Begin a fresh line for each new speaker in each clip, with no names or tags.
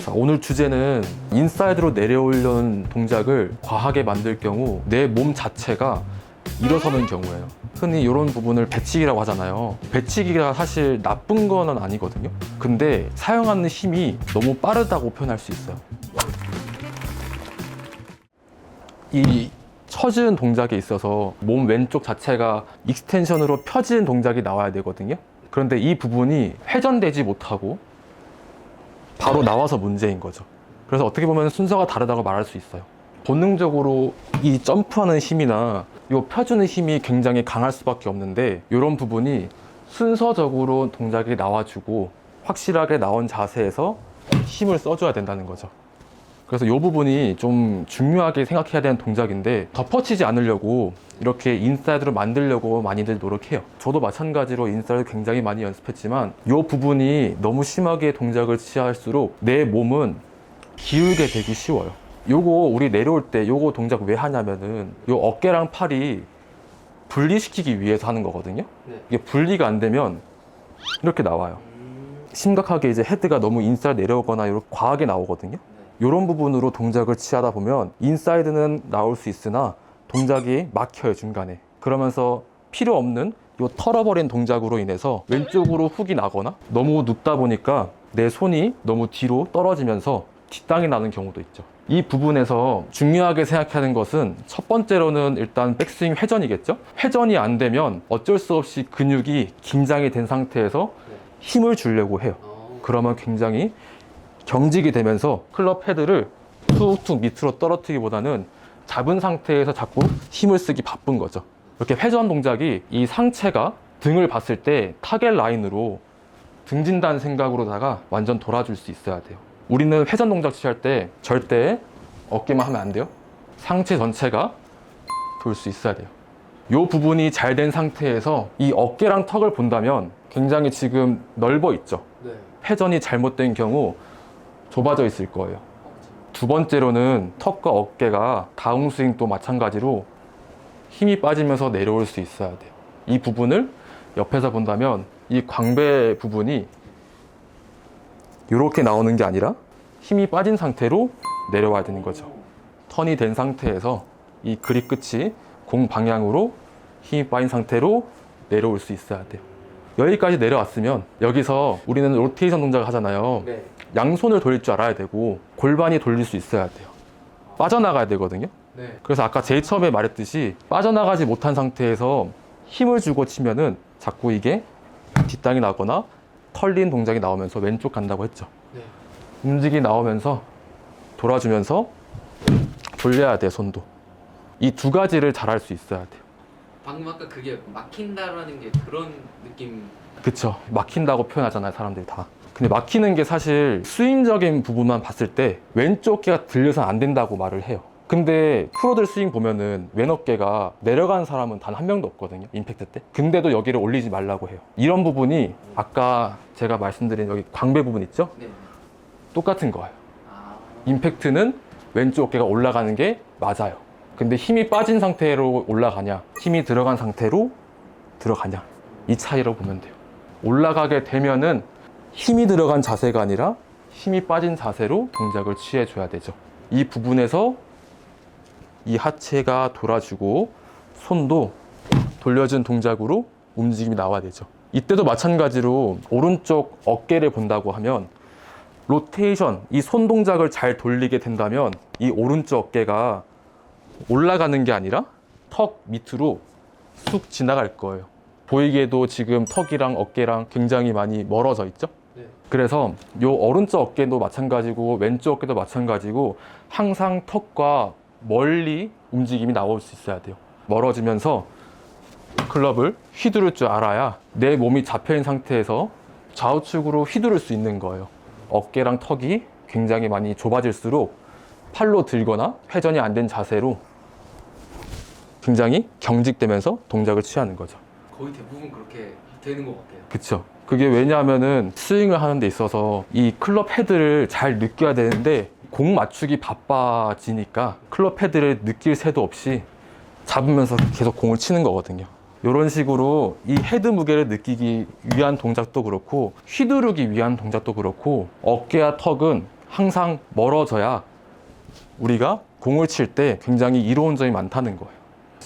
자, 오늘 주제는 인사이드로 내려오려는 동작을 과하게 만들 경우 내 몸 자체가 일어서는 경우예요. 흔히 이런 부분을 배치기라고 하잖아요. 배치기가 사실 나쁜 거는 아니거든요. 근데 사용하는 힘이 너무 빠르다고 표현할 수 있어요. 이 처지는 동작에 있어서 몸 왼쪽 자체가 익스텐션으로 펴지는 동작이 나와야 되거든요. 그런데 이 부분이 회전되지 못하고 바로 나와서 문제인 거죠. 그래서 어떻게 보면 순서가 다르다고 말할 수 있어요. 본능적으로 이 점프하는 힘이나 이 펴주는 힘이 굉장히 강할 수밖에 없는데, 이런 부분이 순서적으로 동작이 나와주고 확실하게 나온 자세에서 힘을 써줘야 된다는 거죠. 그래서 이 부분이 좀 중요하게 생각해야 되는 동작인데, 덮어치지 않으려고 이렇게 인사이드로 만들려고 많이들 노력해요. 저도 마찬가지로 인사이드 굉장히 많이 연습했지만 이 부분이 너무 심하게 동작을 취할수록 내 몸은 기울게 되기 쉬워요. 요거 우리 내려올 때 요거 동작 왜 하냐면은 요 어깨랑 팔이 분리시키기 위해서 하는 거거든요. 이게 분리가 안 되면 이렇게 나와요. 심각하게 이제 헤드가 너무 인사이드 내려오거나 이렇게 과하게 나오거든요. 이런 부분으로 동작을 취하다 보면 인사이드는 나올 수 있으나 동작이 막혀요, 중간에. 그러면서 필요 없는 요 털어버린 동작으로 인해서 왼쪽으로 훅이 나거나 너무 눕다 보니까 내 손이 너무 뒤로 떨어지면서 뒷땅이 나는 경우도 있죠. 이 부분에서 중요하게 생각하는 것은 첫 번째로는 일단 백스윙 회전이겠죠. 회전이 안 되면 어쩔 수 없이 근육이 긴장이 된 상태에서 힘을 주려고 해요. 그러면 굉장히 경직이 되면서 클럽 헤드를 툭툭 밑으로 떨어뜨리기보다는 잡은 상태에서 자꾸 힘을 쓰기 바쁜 거죠. 이렇게 회전 동작이 이 상체가 등을 봤을 때 타겟 라인으로 등진다는 생각으로다가 완전 돌아줄 수 있어야 돼요. 우리는 회전 동작 취할 때 절대 어깨만 하면 안 돼요. 상체 전체가 돌 수 있어야 돼요. 이 부분이 잘 된 상태에서 이 어깨랑 턱을 본다면 굉장히 지금 넓어 있죠. 회전이 잘못된 경우 좁아져 있을 거예요. 두 번째로는 턱과 어깨가 다운스윙도 마찬가지로 힘이 빠지면서 내려올 수 있어야 돼요. 이 부분을 옆에서 본다면 이 광배 부분이 이렇게 나오는 게 아니라 힘이 빠진 상태로 내려와야 되는 거죠. 턴이 된 상태에서 이 그립 끝이 공 방향으로 힘이 빠진 상태로 내려올 수 있어야 돼요. 여기까지 내려왔으면 여기서 우리는 로테이션 동작을 하잖아요. 양손을 돌릴 줄 알아야 되고 골반이 돌릴 수 있어야 돼요. 빠져나가야 되거든요. 그래서 아까 제일 처음에 말했듯이 빠져나가지 못한 상태에서 힘을 주고 치면은 자꾸 이게 뒷땅이 나거나 털린 동작이 나오면서 왼쪽 간다고 했죠. 움직이 나오면서 돌아주면서 돌려야 돼, 손도. 이 두 가지를 잘 할 수 있어야 돼요.
방금 아까 그게 막힌다라는 게 그런 느낌.
그쵸. 막힌다고 표현하잖아요, 사람들이 다. 근데 막히는 게 사실 스윙적인 부분만 봤을 때 왼쪽 어깨가 들려서 안 된다고 말을 해요. 근데 프로들 스윙 보면은 왼 어깨가 내려가는 사람은 단 한 명도 없거든요, 임팩트 때. 근데도 여기를 올리지 말라고 해요. 이런 부분이 아까 제가 말씀드린 여기 광배 부분 있죠? 똑같은 거예요. 임팩트는 왼쪽 어깨가 올라가는 게 맞아요. 근데 힘이 빠진 상태로 올라가냐, 힘이 들어간 상태로 들어가냐, 이 차이로 보면 돼요. 올라가게 되면은 힘이 들어간 자세가 아니라 힘이 빠진 자세로 동작을 취해줘야 되죠. 이 부분에서 이 하체가 돌아주고 손도 돌려준 동작으로 움직임이 나와야 되죠. 이때도 마찬가지로 오른쪽 어깨를 본다고 하면 로테이션, 이 손 동작을 잘 돌리게 된다면 이 오른쪽 어깨가 올라가는 게 아니라 턱 밑으로 쑥 지나갈 거예요. 보이게도 지금 턱이랑 어깨랑 굉장히 많이 멀어져 있죠? 그래서 요 오른쪽 어깨도 마찬가지고 왼쪽 어깨도 마찬가지고 항상 턱과 멀리 움직임이 나올 수 있어야 돼요. 멀어지면서 클럽을 휘두를 줄 알아야 내 몸이 잡혀있는 상태에서 좌우측으로 휘두를 수 있는 거예요. 어깨랑 턱이 굉장히 많이 좁아질수록 팔로 들거나 회전이 안 된 자세로 굉장히 경직되면서 동작을 취하는 거죠.
거의 대부분 그렇게 되는 것 같아요.
그쵸. 그게 왜냐하면은 스윙을 하는 데 있어서 이 클럽 헤드를 잘 느껴야 되는데 공 맞추기 바빠지니까 클럽 헤드를 느낄 새도 없이 잡으면서 계속 공을 치는 거거든요. 이런 식으로 이 헤드 무게를 느끼기 위한 동작도 그렇고 휘두르기 위한 동작도 그렇고 어깨와 턱은 항상 멀어져야 우리가 공을 칠 때 굉장히 이로운 점이 많다는 거예요.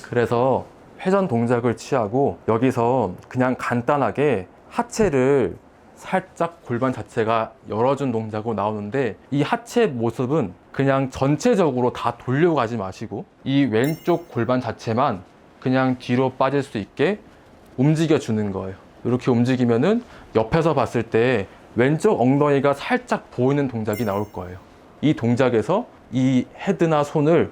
그래서 회전 동작을 취하고 여기서 그냥 간단하게 하체를 살짝 골반 자체가 열어준 동작으로 나오는데, 이 하체 모습은 그냥 전체적으로 다 돌려가지 마시고 이 왼쪽 골반 자체만 그냥 뒤로 빠질 수 있게 움직여 주는 거예요. 이렇게 움직이면은 옆에서 봤을 때 왼쪽 엉덩이가 살짝 보이는 동작이 나올 거예요. 이 동작에서 이 헤드나 손을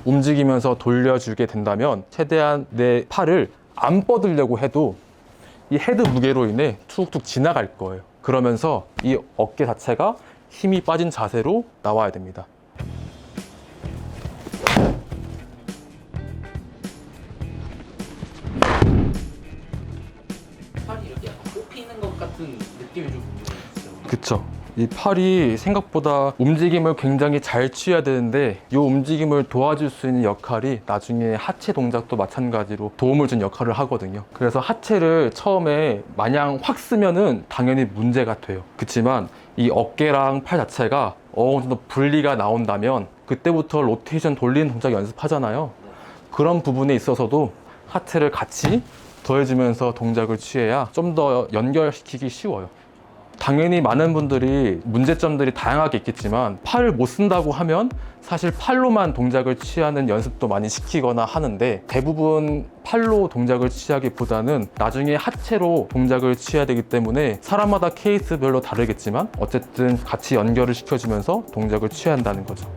움직이면서 돌려주게 된다면 최대한 내 팔을 안 뻗으려고 해도 이 헤드 무게로 인해 툭툭 지나갈 거예요. 그러면서 이 어깨 자체가 힘이 빠진 자세로 나와야 됩니다.
팔이 이렇게 약간 뽑히는 것 같은 느낌이 좀 있어요.
그쵸. 이 팔이 생각보다 움직임을 굉장히 잘 취해야 되는데, 이 움직임을 도와줄 수 있는 역할이 나중에 하체 동작도 마찬가지로 도움을 준 역할을 하거든요. 그래서 하체를 처음에 마냥 확 쓰면은 당연히 문제가 돼요. 그렇지만 이 어깨랑 팔 자체가 어느 정도 분리가 나온다면 그때부터 로테이션 돌리는 동작 연습하잖아요. 그런 부분에 있어서도 하체를 같이 더해주면서 동작을 취해야 좀 더 연결시키기 쉬워요. 당연히 많은 분들이 문제점들이 다양하게 있겠지만 팔을 못 쓴다고 하면 사실 팔로만 동작을 취하는 연습도 많이 시키거나 하는데, 대부분 팔로 동작을 취하기보다는 나중에 하체로 동작을 취해야 되기 때문에 사람마다 케이스별로 다르겠지만 어쨌든 같이 연결을 시켜주면서 동작을 취해야 한다는 거죠.